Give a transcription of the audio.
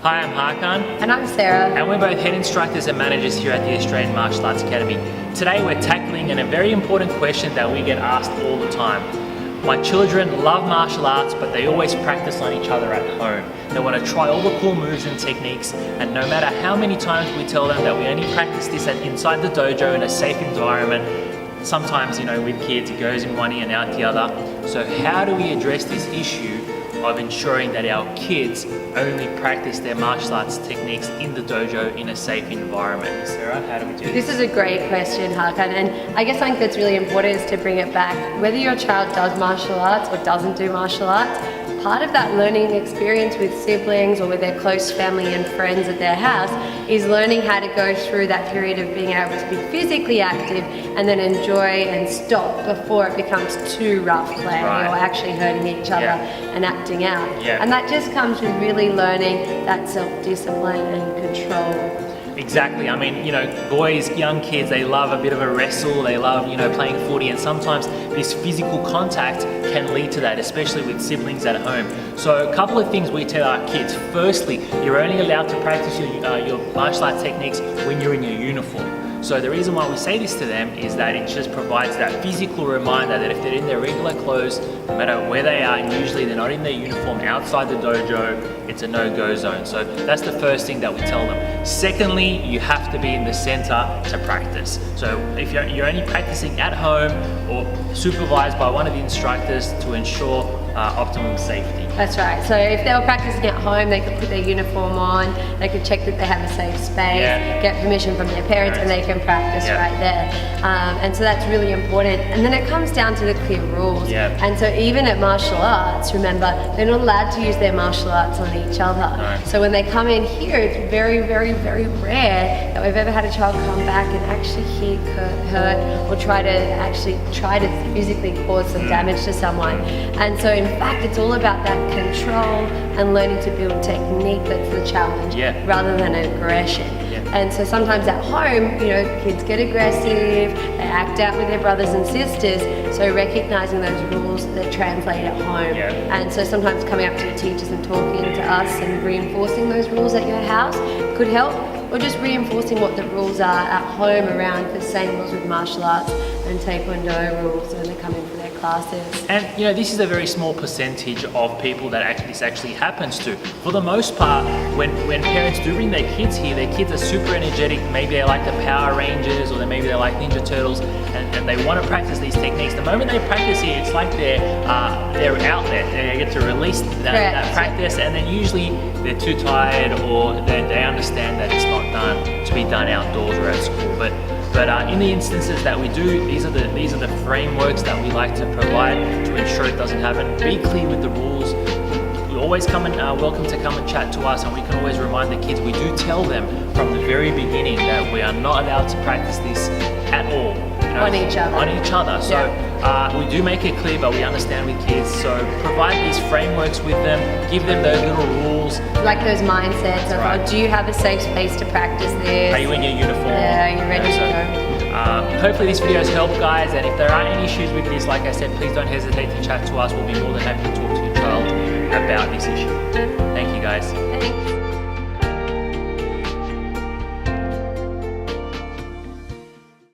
Hi, I'm Hakan. And I'm Sarah. And we're both head instructors and managers here at the Australian Martial Arts Academy. Today we're tackling a very important question that we get asked all the time. My children love martial arts, but they always practice on each other at home. They want to try all the cool moves and techniques, and no matter how many times we tell them that we only practice this inside the dojo in a safe environment, sometimes, with kids it goes in one ear and out the other. So how do we address this issue of ensuring that our kids only practice their martial arts techniques in the dojo in a safe environment? Sarah, how do we do this? This is a great question, Hakan, and I guess something that's really important is to bring it back. Whether your child does martial arts or doesn't do martial arts, part of that learning experience with siblings or with their close family and friends at their house is learning how to go through that period of being able to be physically active and then enjoy and stop before it becomes too rough playing or actually hurting each other and acting out. And that just comes with really learning that self-discipline and control. Exactly. I mean, boys, young kids, they love a bit of a wrestle, they love, playing footy, and sometimes this physical contact can lead to that, especially with siblings at home. So a couple of things we tell our kids. Firstly, you're only allowed to practice your martial arts techniques when you're in your uniform. So the reason why we say this to them is that it just provides that physical reminder that if they're in their regular clothes, no matter where they are, and usually they're not in their uniform outside the dojo, it's a no-go zone. So that's the first thing that we tell them. Secondly, you have to be in the center to practice. So if you're only practicing at home or supervised by one of the instructors to ensure optimum safety. That's right. So if they were practicing at home, they could put their uniform on, they could check that they have a safe space, get permission from their parents, and they can practice right there. And so that's really important. And then it comes down to the clear rules. And so even at martial arts, remember, they're not allowed to use their martial arts on each other. So when they come in here, it's very, very, very rare that we've ever had a child come back and actually hurt or try to physically cause some damage to someone. And so in fact, it's all about that control and learning to build technique that's the challenge rather than aggression. And so sometimes at home, kids get aggressive, they act out with their brothers and sisters, so recognizing those rules that translate at home. And so sometimes coming up to your teachers and talking to us and reinforcing those rules at your house could help, or just reinforcing what the rules are at home around the same rules with martial arts and taekwondo rules when they come in for their classes. And this is a very small percentage of people that this actually happens to. For the most part, when parents do bring their kids here, their kids are super energetic. Maybe they like the Power Rangers, or maybe they like Ninja Turtles, and they want to practice these techniques. The moment they practice here, it's like they're out there. They get to release that practice, and then usually they're too tired, or they understand that it's not to be done outdoors or at school. But in the instances that we do, these are the frameworks that we like to provide to ensure it doesn't happen. Be clear with the rules. You're always welcome to come and chat to us, and we can always remind the kids. We do tell them from the very beginning that we are not allowed to practice this at all. On each other. So we do make it clear, but we understand with kids. So provide these frameworks with them, give them those little rules. Like those mindsets of, do you have a safe space to practice this? Are you in your uniform? Yeah, are you ready to go? Hopefully this video has helped, guys, and if there are any issues with this, like I said, please don't hesitate to chat to us. We'll be more than happy to talk to your child about this issue. Thank you, guys. Thanks.